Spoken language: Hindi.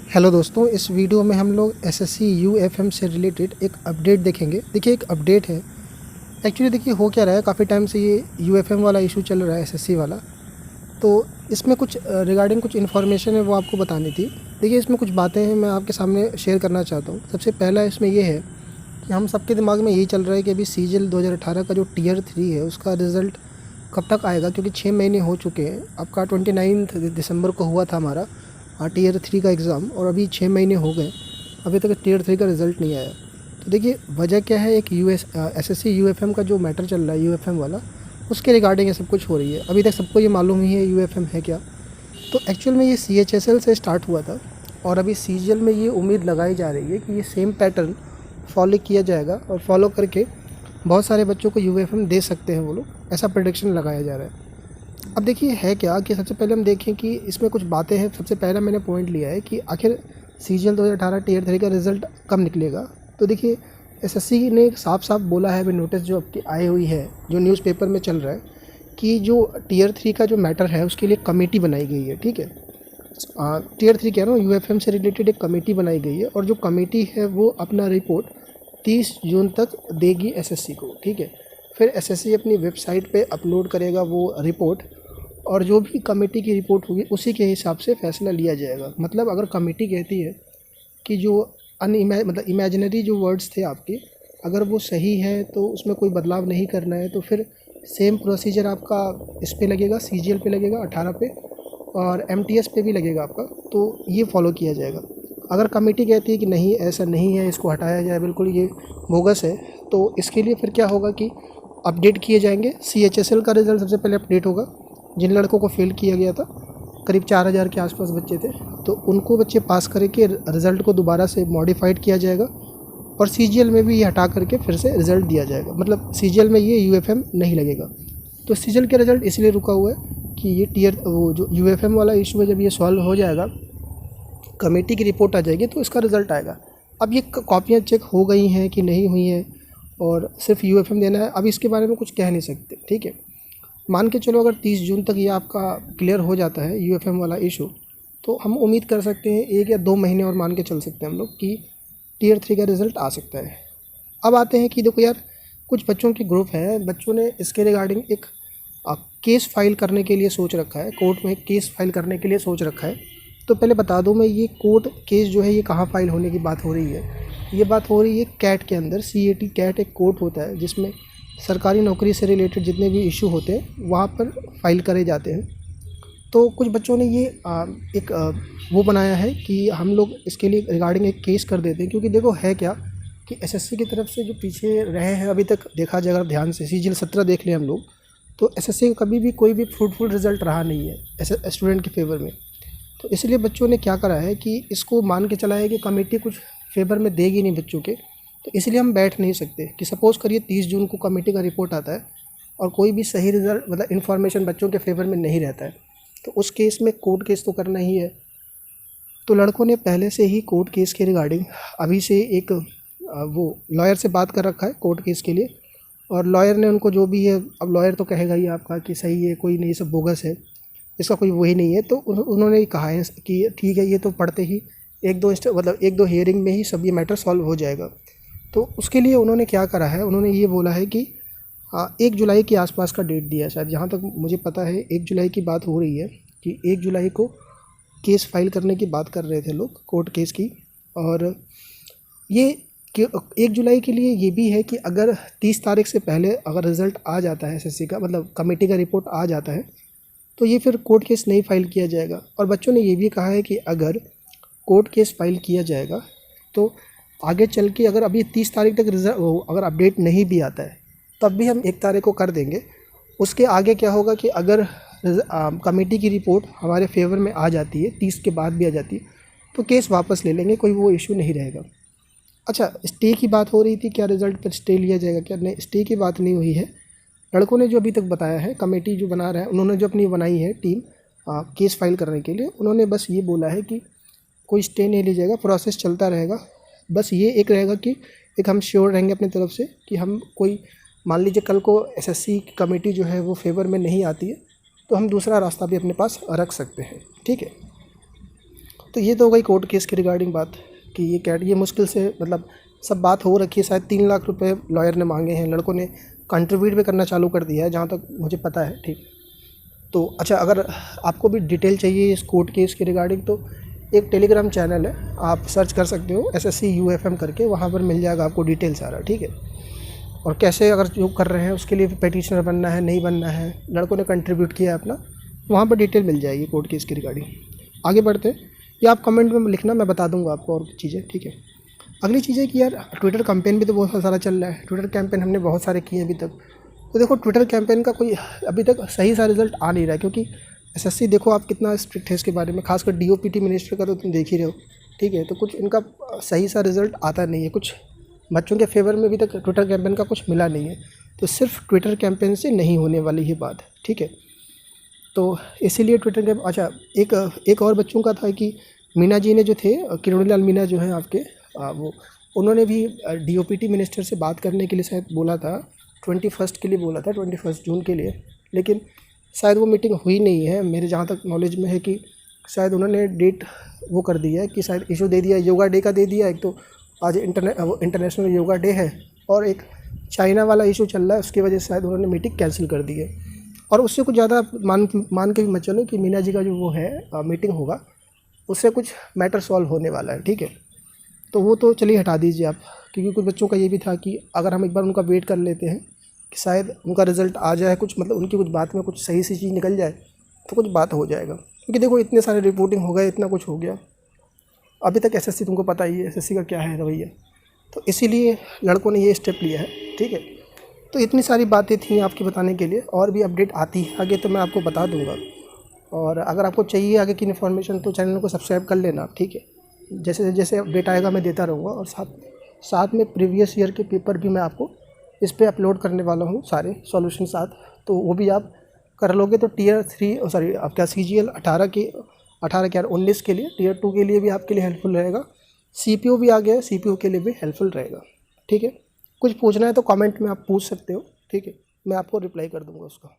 हेलो दोस्तों, इस वीडियो में हम लोग एसएससी यूएफएम से रिलेटेड एक अपडेट देखेंगे। देखिए, एक अपडेट है। एक्चुअली देखिए हो क्या रहा है, काफ़ी टाइम से ये यूएफएम वाला इशू चल रहा है, एसएससी वाला। तो इसमें कुछ रिगार्डिंग कुछ इन्फॉर्मेशन है, वो आपको बतानी थी। देखिए, इसमें कुछ बातें हैं, मैं आपके सामने शेयर करना चाहता हूँ। सबसे पहला इसमें ये है कि हम सबके दिमाग में यही चल रहा है कि अभी सीजीएल 2018 का जो टियर 3 है उसका रिज़ल्ट कब तक आएगा, क्योंकि 6 महीने हो चुके हैं। आपका 29 दिसंबर को हुआ था हमारा टियर 3 का एग्ज़ाम, और अभी 6 महीने हो गए, अभी तक टियर 3 का रिज़ल्ट नहीं आया। तो देखिए वजह क्या है, एक एसएससी यूएफएम का जो मैटर चल रहा है, यूएफएम वाला, उसके रिगार्डिंग ये सब कुछ हो रही है। अभी तक सबको ये मालूम ही है यूएफएम है क्या। तो एक्चुअल में ये सीएचएसएल से स्टार्ट हुआ था, और अभी सीजीएल में ये उम्मीद लगाई जा रही है कि ये सेम पैटर्न फॉलो किया जाएगा, और फॉलो करके बहुत सारे बच्चों को यूएफएम दे सकते हैं वो लोग, ऐसा प्रेडिक्शन लगाया जा रहा है। अब देखिए है क्या कि सबसे पहले हम देखें कि इसमें कुछ बातें हैं। सबसे पहला मैंने पॉइंट लिया है कि आखिर सीजीएल 2018 टियर 3 का रिज़ल्ट कब निकलेगा। तो देखिए एसएससी ने साफ साफ बोला है, अभी नोटिस जो आपकी आई हुई है, जो न्यूज़पेपर में चल रहा है, कि जो टियर 3 का जो मैटर है उसके लिए कमेटी बनाई गई है। ठीक है, टियर 3 कह रहा हूँ, यूएफएम से रिलेटेड एक कमेटी बनाई गई है, और जो कमेटी है वो अपना रिपोर्ट 30 जून तक देगी एसएससी को। ठीक है, फिर एसएससी अपनी वेबसाइट पे अपलोड करेगा वो रिपोर्ट, और जो भी कमेटी की रिपोर्ट होगी उसी के हिसाब से फ़ैसला लिया जाएगा। मतलब अगर कमेटी कहती है कि जो मतलब इमेजिनरी जो वर्ड्स थे आपके, अगर वो सही है तो उसमें कोई बदलाव नहीं करना है, तो फिर सेम प्रोसीजर आपका इस पे लगेगा, सीजीएल पे लगेगा 18 पे, और एमटीएस पे भी लगेगा आपका। तो ये फॉलो किया जाएगा। अगर कमेटी कहती है कि नहीं ऐसा नहीं है, इसको हटाया जाए, बिल्कुल ये बोगस है, तो इसके लिए फिर क्या होगा कि अपडेट किए जाएंगे। सीएचएसएल का रिज़ल्ट सबसे पहले अपडेट होगा। जिन लड़कों को फेल किया गया था, करीब 4000 के आसपास बच्चे थे, तो उनको बच्चे पास करके रिज़ल्ट को दोबारा से मॉडिफाइड किया जाएगा, और सीजीएल में भी ये हटा करके फिर से रिज़ल्ट दिया जाएगा। मतलब सीजीएल में ये यूएफएम नहीं लगेगा। तो सीजीएल के रिज़ल्ट इसलिए रुका हुआ है कि ये वो जो यूएफएम वाला इशू है, जब ये सॉल्व हो जाएगा, कमेटी की रिपोर्ट आ जाएगी, तो इसका रिज़ल्ट आएगा। अब ये कॉपियाँ चेक हो गई हैं कि नहीं हुई हैं, और सिर्फ यूएफएम देना है, अब इसके बारे में कुछ कह नहीं सकते। ठीक है, मान के चलो अगर 30 जून तक ये आपका क्लियर हो जाता है यूएफएम वाला इशू, तो हम उम्मीद कर सकते हैं 1 या 2 महीने और मान के चल सकते हैं हम लोग कि टियर 3 का रिज़ल्ट आ सकता है। अब आते हैं कि देखो यार, कुछ बच्चों की ग्रुप है, बच्चों ने इसके रिगार्डिंग एक केस फाइल करने के लिए सोच रखा है, कोर्ट में केस फाइल करने के लिए सोच रखा है। तो पहले बता दूं मैं, ये कोर्ट केस जो है ये कहाँ फाइल होने की बात हो रही है। ये बात हो रही है कैट के अंदर। सीएटी कैट एक कोर्ट होता है जिसमें सरकारी नौकरी से रिलेटेड जितने भी इशू होते हैं वहाँ पर फाइल करे जाते हैं। तो कुछ बच्चों ने ये एक वो बनाया है कि हम लोग इसके लिए रिगार्डिंग एक केस कर देते हैं। क्योंकि देखो है क्या कि एसएससी की तरफ से जो पीछे रहे हैं अभी तक, देखा जाए अगर ध्यान से सीजीएल 17 देख लें हम लोग, तो एसएससी का कभी भी कोई भी फ्रूटफुल रिज़ल्ट रहा नहीं है ऐसे स्टूडेंट के फेवर में। तो इसलिए बच्चों ने क्या करा है कि इसको मान के चला है कि कमेटी कुछ फेवर में देगी नहीं बच्चों के, तो इसलिए हम बैठ नहीं सकते कि सपोज़ करिए 30 जून को कमेटी का रिपोर्ट आता है और कोई भी सही रिज़ल्ट मतलब इन्फॉर्मेशन बच्चों के फेवर में नहीं रहता है, तो उस केस में कोर्ट केस तो करना ही है। तो लड़कों ने पहले से ही कोर्ट केस के रिगार्डिंग अभी से एक वो लॉयर से बात कर रखा है कोर्ट केस के लिए, और लॉयर ने उनको जो भी है, अब लॉयर तो कहेगा ही आपका कि सही है, कोई नहीं, सब बोगस है, इसका कोई वही नहीं है। तो उन्होंने कहा है कि ठीक है, ये तो पढ़ते ही एक दो हियरिंग में ही सब ये मैटर सॉल्व हो जाएगा। तो उसके लिए उन्होंने क्या करा है, उन्होंने ये बोला है कि 1 जुलाई के आसपास का डेट दिया है शायद, जहाँ तक मुझे पता है 1 जुलाई की बात हो रही है कि 1 जुलाई को केस फाइल करने की बात कर रहे थे लोग, कोर्ट केस की। और ये कि 1 जुलाई के लिए ये भी है कि अगर 30 तारीख से पहले अगर रिज़ल्ट आ जाता है एसएससी का, मतलब कमेटी का रिपोर्ट आ जाता है, तो ये फिर कोर्ट केस नहीं फाइल किया जाएगा। और बच्चों ने ये भी कहा है कि अगर कोर्ट केस फाइल किया जाएगा तो आगे चल के अगर अभी 30 तारीख तक रिजल्ट अगर अपडेट नहीं भी आता है, तब भी हम 1 तारीख को कर देंगे। उसके आगे क्या होगा कि अगर कमेटी की रिपोर्ट हमारे फेवर में आ जाती है, 30 के बाद भी आ जाती है, तो केस वापस ले लेंगे, कोई वो इशू नहीं रहेगा। अच्छा, स्टे की बात हो रही थी, क्या रिज़ल्ट पर स्टे लिया जाएगा क्या? नहीं, स्टे की बात नहीं हुई है। लड़कों ने जो अभी तक बताया है, कमेटी जो बना रहा है, उन्होंने जो अपनी बनाई है टीम केस फाइल करने के लिए, उन्होंने बस ये बोला है कि कोई स्टे नहीं लिया जाएगा, प्रोसेस चलता रहेगा। बस ये एक रहेगा कि एक हम श्योर रहेंगे अपनी तरफ से कि हम कोई, मान लीजिए कल को एसएससी की कमेटी जो है वो फेवर में नहीं आती है, तो हम दूसरा रास्ता भी अपने पास रख सकते हैं। ठीक है, तो ये तो हो गई कोर्ट केस के रिगार्डिंग बात कि ये मुश्किल से मतलब सब बात हो रखी है। शायद 3 लाख रुपए लॉयर ने मांगे हैं, लड़कों ने कंट्रीब्यूट भी करना चालू कर दिया है जहाँ तक मुझे पता है। ठीक, तो अच्छा, अगर आपको भी डिटेल चाहिए इस कोर्ट केस के रिगार्डिंग तो एक टेलीग्राम चैनल है, आप सर्च कर सकते हो SSC UFM करके, वहाँ पर मिल जाएगा आपको डिटेल सारा। ठीक है, और कैसे अगर जो कर रहे हैं उसके लिए पेटिशनर बनना है नहीं बनना है, लड़कों ने कंट्रीब्यूट किया है अपना, वहाँ पर डिटेल मिल जाएगी कोर्ट केस की रिगार्डिंग। आगे बढ़ते हैं, या आप कमेंट में लिखना, मैं बता दूंगा आपको और चीज़ें। ठीक है, अगली चीज़ है कि यार ट्विटर कैंपेन भी तो बहुत सारा चल रहा है। ट्विटर कैंपेन हमने बहुत सारे किए अभी तक, तो देखो ट्विटर कैंपेन का कोई अभी तक सही सा रिजल्ट आ नहीं रहा है, क्योंकि SSC देखो आप कितना स्ट्रिक्ट है इसके बारे में, खासकर DOPT मिनिस्टर का तो तुम देख ही रहे हो। ठीक है, तो कुछ इनका सही सा रिजल्ट आता नहीं है, कुछ बच्चों के फेवर में अभी तक ट्विटर कैंपेन का कुछ मिला नहीं है। तो सिर्फ ट्विटर कैंपेन से नहीं होने वाली ही बात है। ठीक है, तो इसीलिए ट्विटर कैंप, अच्छा एक और बच्चों का था कि मीना जी ने जो थे, किरोड़ीलाल मीना जो हैं आपके, वो उन्होंने भी DOPT मिनिस्टर से बात करने के लिए शायद बोला था, 21 के लिए बोला था, 21 जून के लिए, लेकिन शायद वो मीटिंग हुई नहीं है। मेरे जहाँ तक नॉलेज में है कि शायद उन्होंने डेट वो कर दी है कि शायद इशू दे दिया, योगा डे का दे दिया। एक तो आज इंटरनेशनल योगा डे है, और एक चाइना वाला इशू चल रहा है, उसकी वजह से शायद उन्होंने मीटिंग कैंसिल कर दी है। और उससे कुछ ज़्यादा मान के भी मत चलो कि मीना जी का जो वो है मीटिंग होगा, उससे कुछ मैटर सॉल्व होने वाला है। ठीक है, तो वो तो चलिए हटा दीजिए आप, क्योंकि कुछ बच्चों का ये भी था कि अगर हम एक बार उनका वेट कर लेते हैं कि शायद उनका रिज़ल्ट आ जाए, कुछ मतलब उनकी कुछ बात में कुछ सही सी चीज़ निकल जाए, तो कुछ बात हो जाएगा। क्योंकि देखो इतने सारे रिपोर्टिंग हो गए, इतना कुछ हो गया, अभी तक SSC तुमको पता ही है SSC का क्या है रवैया, तो इसीलिए लड़कों ने ये स्टेप लिया है। ठीक है, तो इतनी सारी बातें थी आपकी बताने के लिए, और भी अपडेट आती है आगे तो मैं आपको बता दूंगा। और अगर आपको चाहिए आगे की इन्फॉर्मेशन तो चैनल को सब्सक्राइब कर लेना। ठीक है, जैसे जैसे अपडेट आएगा मैं देता रहूँगा, और साथ में प्रीवियस ईयर के पेपर भी मैं आपको इस पर अपलोड करने वाला हूँ, सारे सॉल्यूशन साथ, तो वो भी आप कर लोगे तो टियर 3 सॉरी आपका CGL 19 के लिए, टियर 2 के लिए भी आपके लिए हेल्पफुल रहेगा। CPU भी आ गया है, CPU के लिए भी हेल्पफुल रहेगा। ठीक है, कुछ पूछना है तो कमेंट में आप पूछ सकते हो। ठीक है, मैं आपको रिप्लाई कर दूँगा उसका।